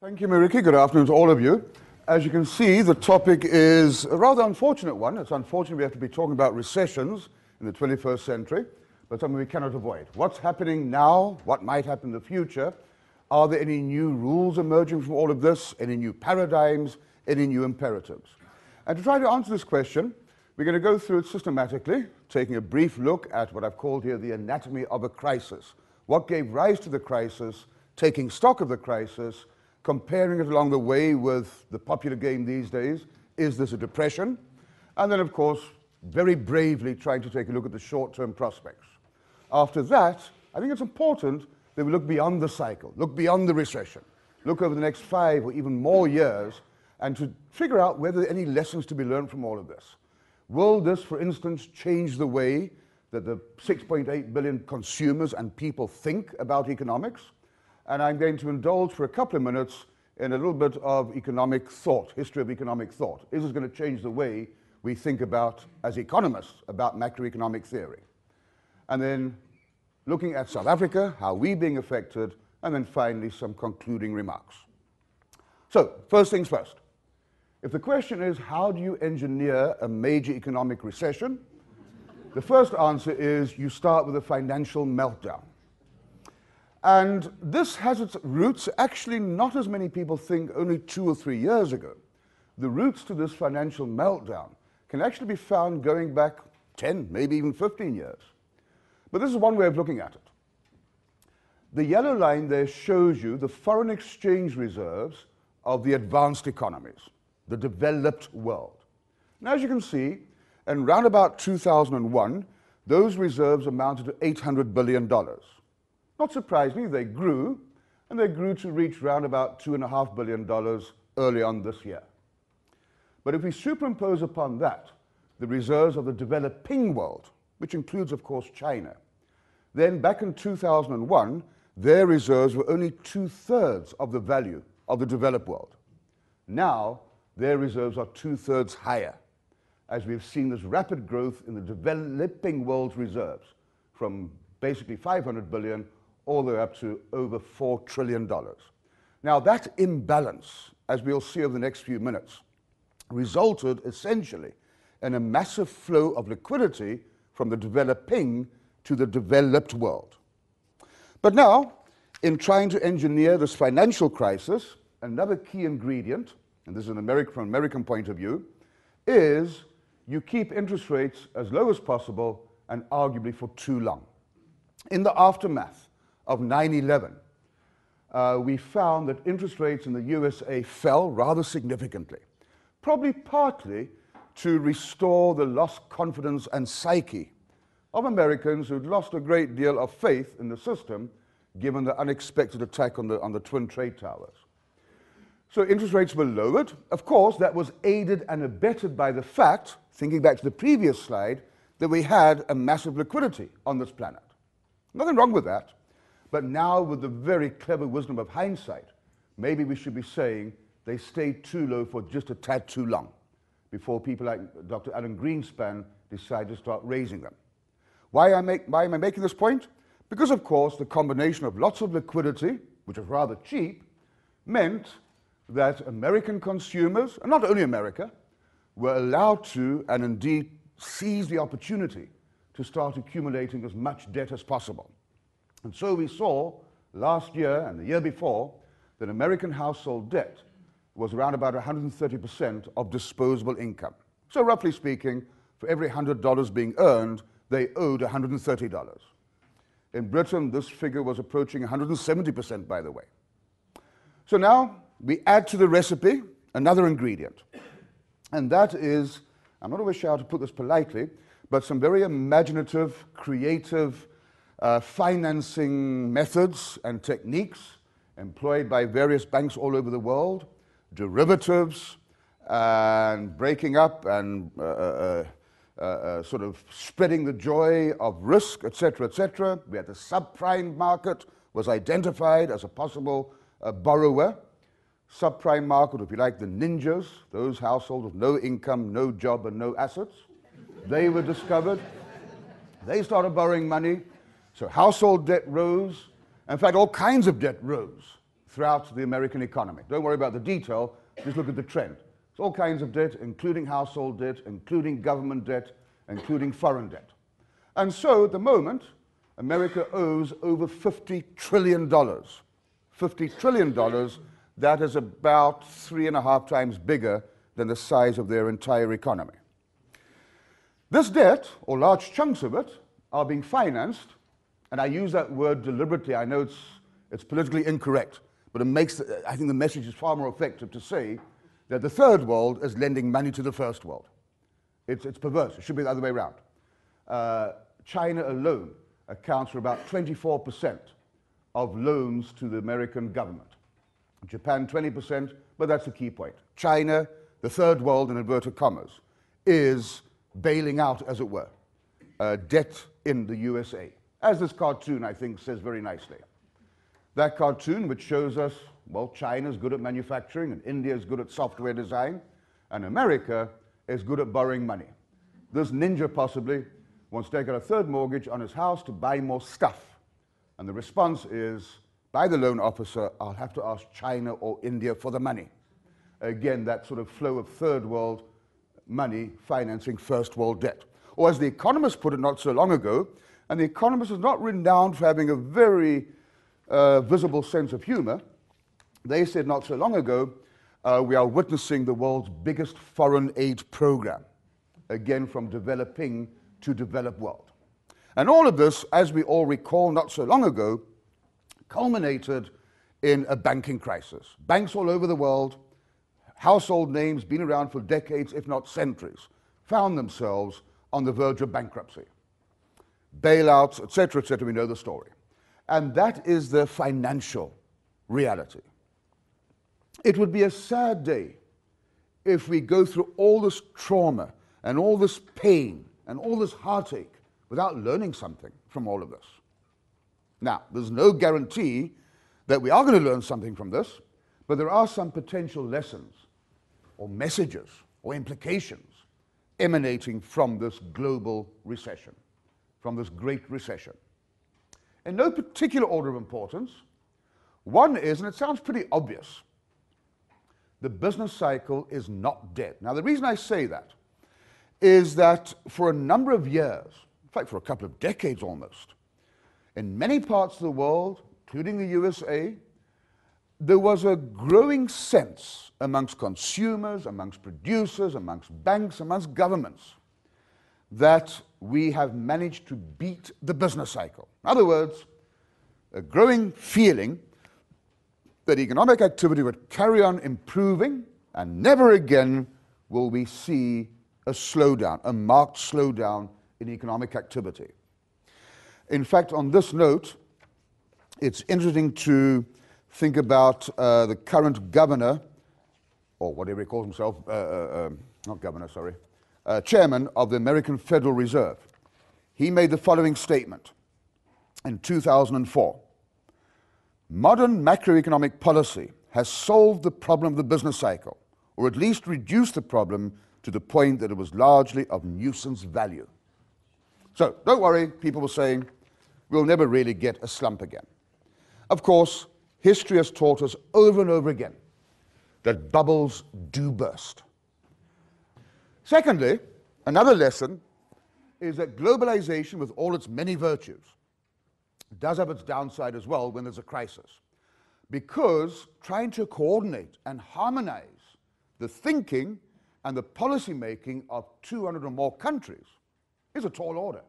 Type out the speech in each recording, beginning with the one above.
Thank you, Mariki. Good afternoon to all of you. As you can see, the topic is a rather unfortunate one. It's unfortunate we have to be talking about recessions in the 21st century, but something we cannot avoid. What's happening now? What might happen in the future? Are there any new rules emerging from all of this? Any new paradigms? Any new imperatives? And to try to answer this question, we're going to go through it systematically, taking a brief look at what I've called here the anatomy of a crisis. What gave rise to the crisis, taking stock of the crisis, comparing it along the way with the popular game these days, is this a depression? And then, of course, very bravely trying to take a look at the short-term prospects. After that, I think it's important that we look beyond the cycle, look beyond the recession, look over the next 5 or even more years, and to figure out whether there are any lessons to be learned from all of this. Will this, for instance, change the way that the 6.8 billion consumers and people think about economics? And I'm going to indulge for a couple of minutes in a little bit of economic thought, history of economic thought. Is this going to change the way we think about, as economists, about macroeconomic theory? And then looking at South Africa, how we're being affected, and then finally some concluding remarks. So, first things first. If the question is, how do you engineer a major economic recession? The first answer is you start with a financial meltdown. And this has its roots, actually not as many people think, only 2 or 3 years ago. The roots to this financial meltdown can actually be found going back 10, maybe even 15 years. But this is one way of looking at it. The yellow line there shows you the foreign exchange reserves of the advanced economies, the developed world. Now, as you can see, in round about 2001, those reserves amounted to $800 billion. Not surprisingly, they grew, and they grew to reach round about $2.5 billion early on this year. But if we superimpose upon that the reserves of the developing world, which includes, of course, China, then back in 2001, their reserves were only 2/3 of the value of the developed world. Now, their reserves are 2/3 higher, as we've seen this rapid growth in the developing world's reserves, from basically 500 billion all the way up to over $4 trillion. Now, that imbalance, as we'll see over the next few minutes, resulted essentially in a massive flow of liquidity from the developing to the developed world. But now, in trying to engineer this financial crisis, another key ingredient, and this is from an American point of view, is you keep interest rates as low as possible and arguably for too long. In the aftermath of 9/11, we found that interest rates in the USA fell rather significantly, probably partly to restore the lost confidence and psyche of Americans who'd lost a great deal of faith in the system given the unexpected attack on the Twin Trade Towers. So interest rates were lowered. Of course, that was aided and abetted by the fact, thinking back to the previous slide, that we had a massive liquidity on this planet. Nothing wrong with that. But now, with the very clever wisdom of hindsight, maybe we should be saying they stayed too low for just a tad too long before people like Dr. Alan Greenspan decided to start raising them. Why am I making this point? Because, of course, the combination of lots of liquidity, which was rather cheap, meant that American consumers, and not only America, were allowed to, and indeed seize the opportunity to start accumulating as much debt as possible. And so we saw last year and the year before that American household debt was around about 130% of disposable income. So roughly speaking, for every $100 being earned, they owed $130. In Britain, this figure was approaching 170%, by the way. So now we add to the recipe another ingredient, and that is, I'm not always sure how to put this politely, but some very imaginative, creative financing methods and techniques employed by various banks all over the world, derivatives, and breaking up and sort of spreading the joy of risk, etc., etc. We had the subprime market was identified as a possible borrower. Subprime market, if you like, the ninjas, those households with no income, no job, and no assets, they were discovered. They started borrowing money. So household debt rose. In fact, all kinds of debt rose. throughout the American economy. Don't worry about the detail, just look at the trend. It's all kinds of debt, including household debt, including government debt, including foreign debt. And so at the moment, America owes over $50 trillion. $50 trillion, that is about 3.5 times bigger than the size of their entire economy. This debt, or large chunks of it, are being financed, and I use that word deliberately. I know it's politically incorrect, but I think the message is far more effective to say that the third world is lending money to the first world. It's perverse. It should be the other way around. China alone accounts for about 24% of loans to the American government. Japan, 20%, but that's the key point. China, the third world in inverted commas, is bailing out, as it were, debt in the USA, as this cartoon, I think, says very nicely. That cartoon, which shows us, well, China's good at manufacturing, and India's good at software design, and America is good at borrowing money. This ninja possibly wants to take out a third mortgage on his house to buy more stuff. And the response is, by the loan officer, I'll have to ask China or India for the money. Again, that sort of flow of third world money financing first world debt. Or as the Economist put it not so long ago, and the Economist is not renowned for having a very visible sense of humor, they said not so long ago, we are witnessing the world's biggest foreign aid program, again from developing to developed world. And all of this, as we all recall not so long ago, culminated in a banking crisis. Banks all over the world, household names, been around for decades, if not centuries, found themselves on the verge of bankruptcy. Bailouts, etc., we know the story. And that is the financial reality. It would be a sad day if we go through all this trauma and all this pain and all this heartache without learning something from all of this. Now, there's no guarantee that we are going to learn something from this, but there are some potential lessons or messages or implications emanating from this global recession, from this great recession. In no particular order of importance, one is, and it sounds pretty obvious, the business cycle is not dead. Now, the reason I say that is that for a number of years, in fact, for a couple of decades almost, in many parts of the world, including the USA, there was a growing sense amongst consumers, amongst producers, amongst banks, amongst governments, that we have managed to beat the business cycle. In other words, a growing feeling that economic activity would carry on improving, and never again will we see a slowdown, a marked slowdown in economic activity. In fact, on this note, it's interesting to think about the current governor, or whatever he calls himself, not governor, sorry, chairman of the American Federal Reserve. He made the following statement in 2004. Modern macroeconomic policy has solved the problem of the business cycle, or at least reduced the problem to the point that it was largely of nuisance value. So, don't worry, people were saying, we'll never really get a slump again. Of course, history has taught us over and over again that bubbles do burst. Secondly, another lesson is that globalization, with all its many virtues, does have its downside as well when there's a crisis. Because trying to coordinate and harmonize the thinking and the policy making of 200 or more countries is a tall order.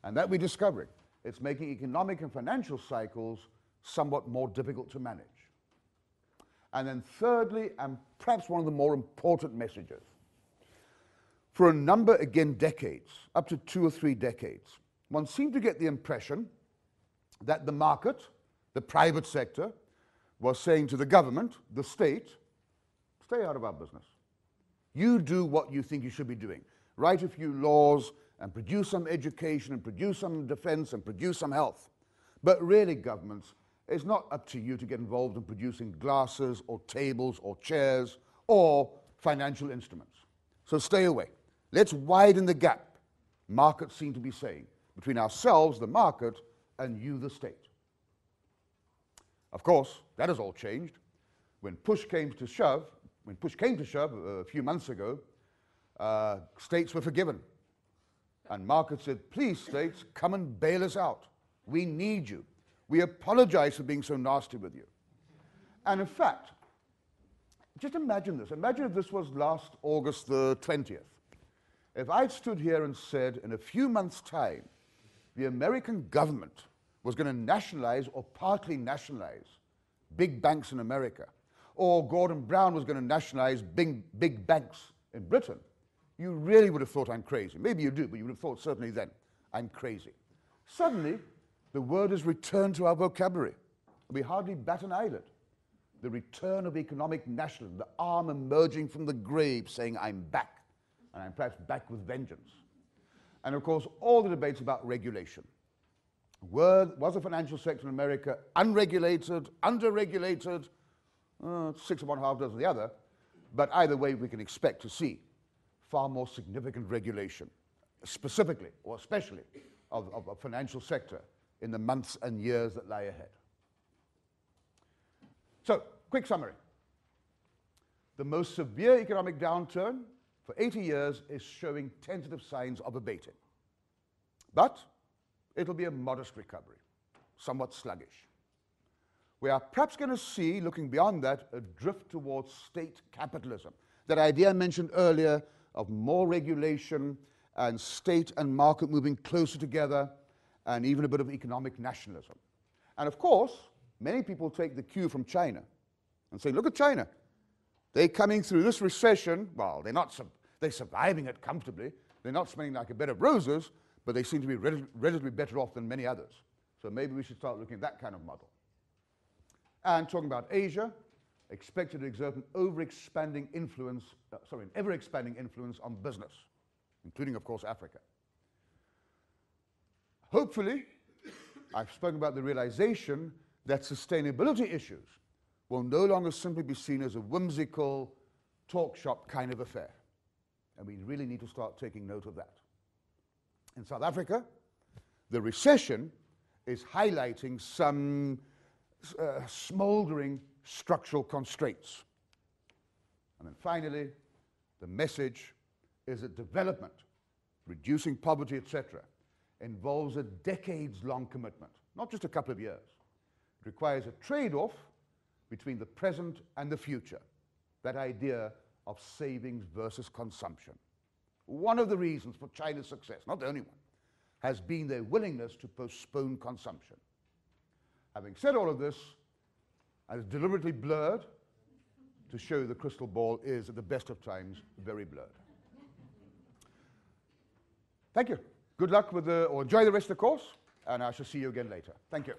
And that we're discovering. It's making economic and financial cycles somewhat more difficult to manage. And then thirdly, and perhaps one of the more important messages, for a number, again, decades, up to 2 or 3 decades, one seemed to get the impression that the market, the private sector, was saying to the government, the state, stay out of our business. You do what you think you should be doing. Write a few laws and produce some education and produce some defense and produce some health. But really, governments, it's not up to you to get involved in producing glasses or tables or chairs or financial instruments. So stay away. Let's widen the gap, markets seem to be saying, between ourselves, the market, and you, the state. Of course, that has all changed. When push came to shove, a few months ago, states were forgiven. And markets said, please, states, come and bail us out. We need you. We apologize for being so nasty with you. And in fact, just imagine this. Imagine if this was last August the 20th. If I'd stood here and said, in a few months' time, the American government was going to nationalize or partly nationalize big banks in America, or Gordon Brown was going to nationalize big banks in Britain, you really would have thought I'm crazy. Maybe you do, but you would have thought certainly then I'm crazy. Suddenly, the word has returned to our vocabulary. We hardly bat an eyelid. The return of economic nationalism, the arm emerging from the grave saying, I'm back, and I'm perhaps back with vengeance. And of course, all the debates about regulation. Was the financial sector in America unregulated, underregulated, six of one, half dozen of the other, but either way we can expect to see far more significant regulation, specifically or especially of the financial sector in the months and years that lie ahead. So, quick summary. The most severe economic downturn for 80 years is showing tentative signs of abating. But it'll be a modest recovery, somewhat sluggish. We are perhaps going to see, looking beyond that, a drift towards state capitalism. That idea I mentioned earlier of more regulation and state and market moving closer together, and even a bit of economic nationalism. And of course, many people take the cue from China and say, look at China. They're coming through this recession. Well, they're surviving it comfortably. They're not smelling like a bed of roses, but they seem to be relatively better off than many others. So maybe we should start looking at that kind of model. And talking about Asia, expected to exert an ever-expanding influence on business, including, of course, Africa. Hopefully, I've spoken about the realization that sustainability issues will no longer simply be seen as a whimsical talk shop kind of affair. And we really need to start taking note of that. In South Africa, the recession is highlighting some smoldering structural constraints. And then finally, the message is that development, reducing poverty, etc., involves a decades-long commitment, not just a couple of years. It requires a trade-off between the present and the future, that idea of savings versus consumption. One of the reasons for China's success, not the only one, has been their willingness to postpone consumption. Having said all of this, I was deliberately blurred to show the crystal ball is, at the best of times, very blurred. Thank you. Good luck with or enjoy the rest of the course, and I shall see you again later. Thank you.